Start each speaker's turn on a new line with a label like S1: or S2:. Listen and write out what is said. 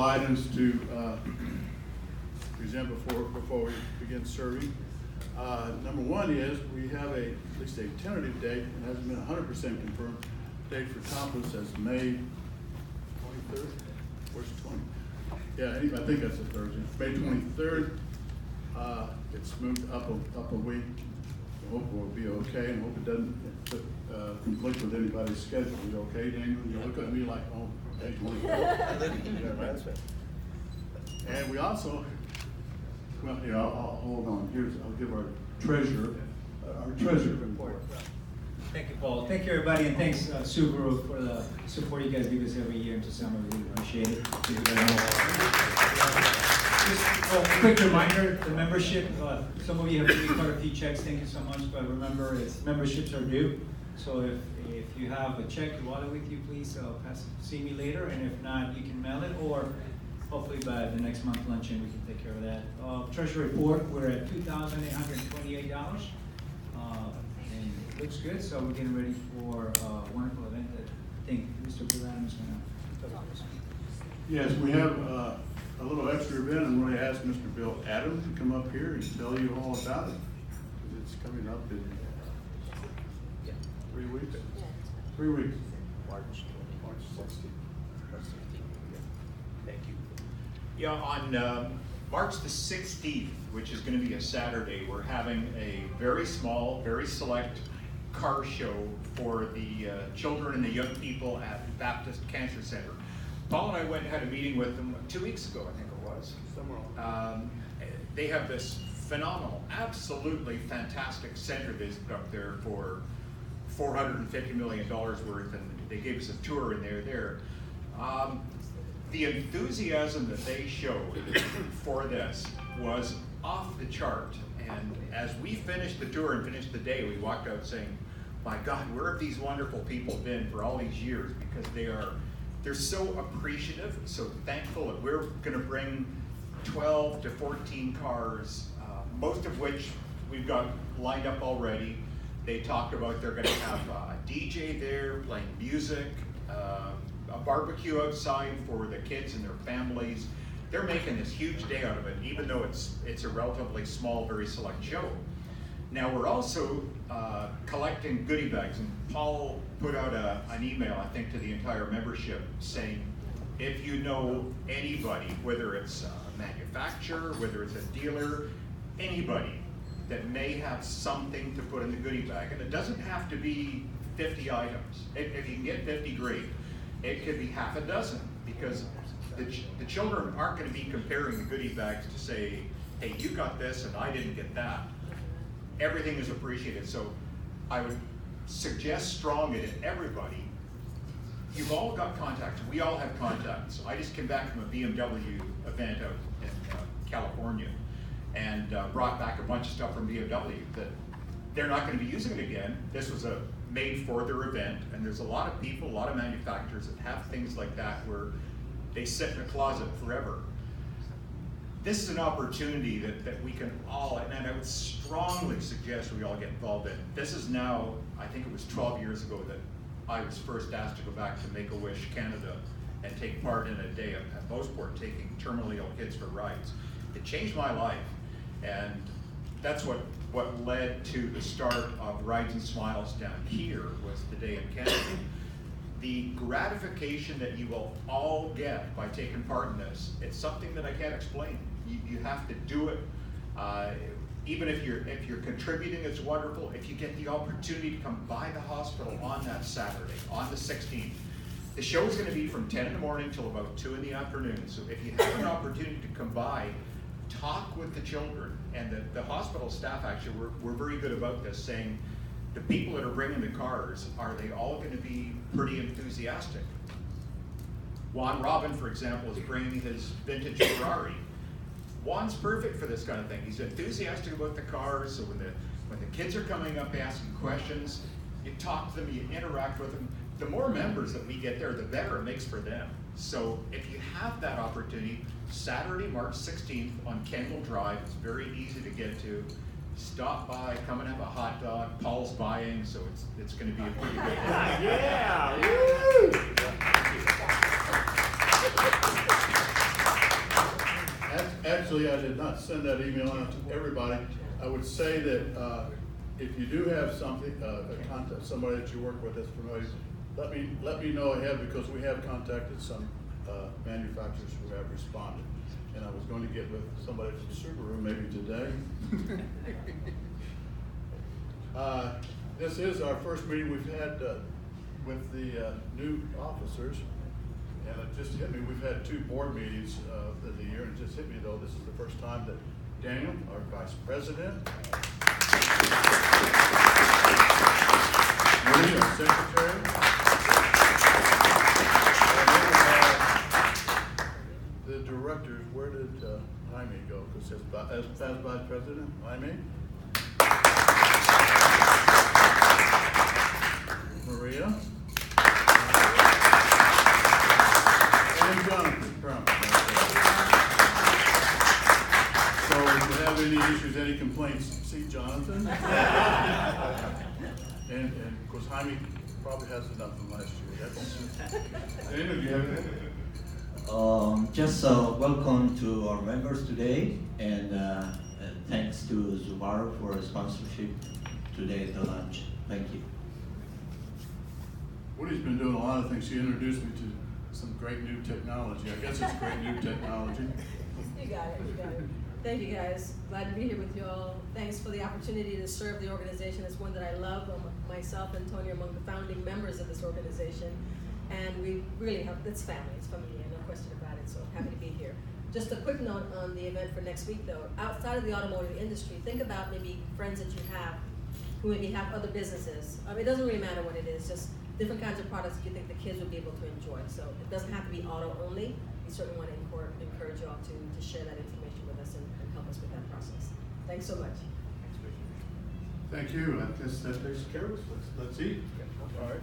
S1: items to present before we begin serving. Number one is we have at least a tentative date, it hasn't been 100% confirmed, date for Tompkins as May 23rd. Where's the 20th? Yeah, I think that's a Thursday. May 23rd. It's moved up a week. I hope we'll be okay, and hope it doesn't conflict with anybody's schedule. You okay, Daniel? You look at me like, oh, May 23rd. And we also, well, here, I'll hold on. I'll give our treasurer report.
S2: Thank you, Paul. Thank you, everybody, and thanks, Subaru, for the support you guys give us every year into summer. We really appreciate it. Thank you very much. Just a quick reminder, the membership, some of you have given quite a few checks, thank you so much, but remember, memberships are due. So if you have a check, your wallet with you, please see me later, and if not, you can mail it, or hopefully by the next month luncheon, we can take care of that. Treasury report, we're at $2,828. And it looks good, so we're getting ready for a wonderful event that I think Mr. Bill Adams is going to talk about.
S1: Yes, we have a little extra event. I'm going to ask Mr. Bill Adams to come up here and tell you all about it. It's coming up in 3 weeks. 3 weeks. March 16th.
S3: Thank you. Yeah, on March the 16th, which is going to be a Saturday, we're having a very small, very select car show for the children and the young people at Baptist Cancer Center. Paul and I went and had a meeting with them 2 weeks ago, I think it was. They have this phenomenal, absolutely fantastic center visit up there for $450 million worth, and they gave us a tour and they're there. The enthusiasm that they showed for this was off the chart. And as we finished the tour and finished the day, we walked out saying, my God, where have these wonderful people been for all these years? Because they're so appreciative, so thankful that we're gonna bring 12 to 14 cars, most of which we've got lined up already. They talked about they're gonna have a DJ there playing music, a barbecue outside for the kids and their families. They're making this huge day out of it, even though it's a relatively small, very select show. Now we're also collecting goodie bags, and Paul put out an email, I think, to the entire membership saying, if you know anybody, whether it's a manufacturer, whether it's a dealer, anybody that may have something to put in the goodie bag, and it doesn't have to be 50 items. If you can get 50, great. It could be half a dozen, because the children aren't going to be comparing the goodie bags to say, hey, you got this and I didn't get that. Everything is appreciated. So I would suggest strongly that everybody, you've all got contacts. We all have contacts. I just came back from a BMW event out in California and brought back a bunch of stuff from BMW that they're not going to be using it again. This was a made for their event, and there's a lot of people, a lot of manufacturers that have things like that where they sit in a closet forever. This is an opportunity that we can all, and I would strongly suggest we all get involved in. This is now, I think it was 12 years ago that I was first asked to go back to Make-A-Wish Canada and take part in a day at Beausport taking terminally ill kids for rides. It changed my life, and that's what led to the start of Rides and Smiles down here was the day in Canada. The gratification that you will all get by taking part in this, it's something that I can't explain. You have to do it. Even if you're contributing, it's wonderful. If you get the opportunity to come by the hospital on that Saturday, on the 16th, the show is going to be from 10 in the morning till about 2 in the afternoon. So if you have an opportunity to come by, talk with the children. And the hospital staff actually were very good about this, saying the people that are bringing the cars, are they all going to be pretty enthusiastic? Juan Robin, for example, is bringing his vintage Ferrari. Juan's perfect for this kind of thing. He's enthusiastic about the cars, so when the kids are coming up asking questions, you talk to them, you interact with them. The more members that we get there, the better it makes for them. So if you have that opportunity, Saturday, March 16th on Kendall Drive, it's very easy to get to. Stop by, come and have a hot dog. Paul's buying, so it's going to be a pretty good day.
S4: Yeah! Woo!
S1: Actually, I did not send that email out to everybody. I would say that, if you do have something, a contact, somebody that you work with that's familiar, let me know ahead, because we have contacted some, manufacturers who have responded. And I was going to get with somebody from Subaru maybe today. This is our first meeting we've had, with the, new officers. And it just hit me, we've had 2 board meetings of the year, and it just hit me though, this is the first time that Daniel, our vice president, Marie, our secretary, and then we have the directors. Where did Jaime go? Because as vice president, Jaime, Maria, and Jonathan Crump. So if you have any issues, any complaints, see Jonathan. And of course, Jaime probably has enough from last year. Daniel, do you have anything?
S4: Just welcome to our members today, and thanks to Subaru for sponsorship today at the lunch. Thank you.
S1: Woody's been doing a lot of things. She introduced me to some great new technology. I guess it's great new technology.
S5: You got it, you got it. Thank you, guys. Glad to be here with you all. Thanks for the opportunity to serve the organization. It's one that I love. Myself and Tony are among the founding members of this organization. And we really have, it's family, it's familiar, no question about it, so happy to be here. Just a quick note on the event for next week though. Outside of the automotive industry, think about maybe friends that you have who maybe have other businesses. It doesn't really matter what it is, just different kinds of products that you think the kids would be able to enjoy. So it doesn't have to be auto only. We certainly want to encourage you all to share that information with us and help us with that process. Thanks so much.
S1: Thank you. I guess that takes care of us. Let's eat. All right.